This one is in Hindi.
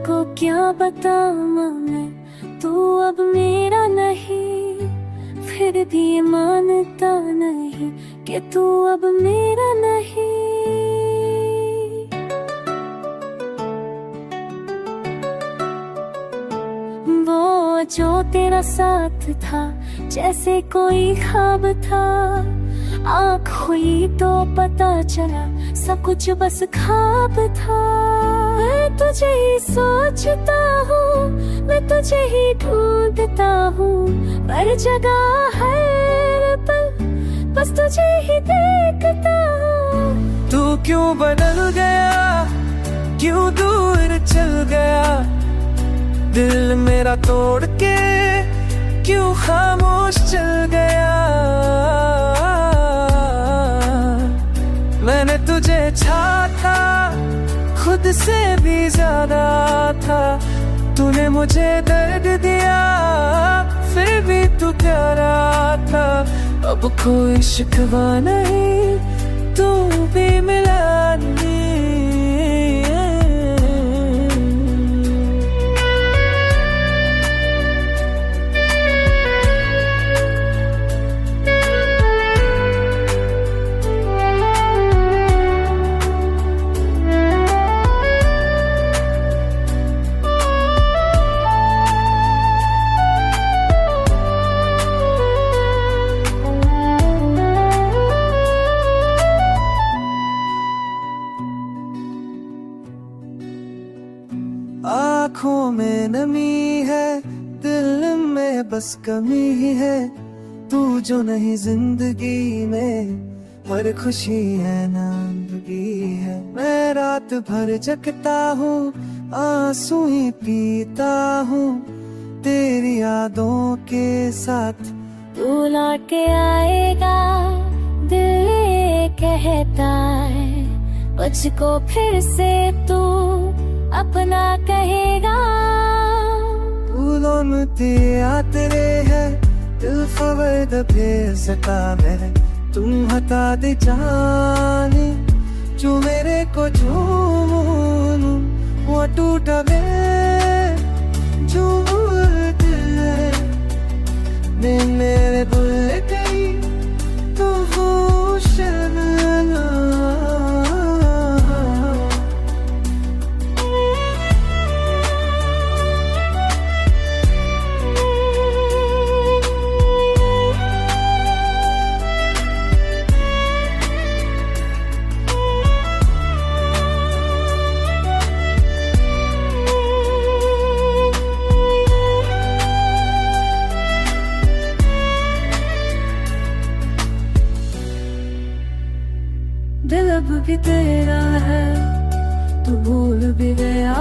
को क्या बताऊं मैं, तू अब मेरा नहीं, फिर भी ये मानता नहीं कि तू अब मेरा नहीं। वो जो तेरा साथ था जैसे कोई ख्वाब था, आँख हुई तो पता चला सब कुछ बस ख्वाब था। मैं तुझे ही सोचता हूँ, मैं तुझे ही ढूंढता हूँ, पर जगह हर पल बस तुझे ही देखता हूँ। तू क्यों बदल गया, क्यों दूर चल गया, दिल मेरा तोड़ के क्यों खामोश चल गया। मैंने तुझे चाहा खुद से भी ज्यादा था, तूने मुझे दर्द दिया फिर भी तू प्यारा था। अब कोई शिकवा नहीं, तू भी मिला नहीं। आँखों में नमी है, दिल में बस कमी है, तू जो नहीं जिंदगी में, पर खुशी है नामगी है। मैं रात भर जगता हूँ, आंसू ही पीता हूँ, तेरी यादों के साथ। तू लौट के आएगा दिल ये कहता है, मुझको फिर से तू अपना कहेगा। फूलों में तेरा तेरे है, दिल खबर दबे सता है, तुम हटा दे जाने जो मेरे को झूमूं, वो टूटा जो दिल ने मेरे भूल गई तो वो शर्मा। दिल अब भी तेरा है, तू भूल भी गया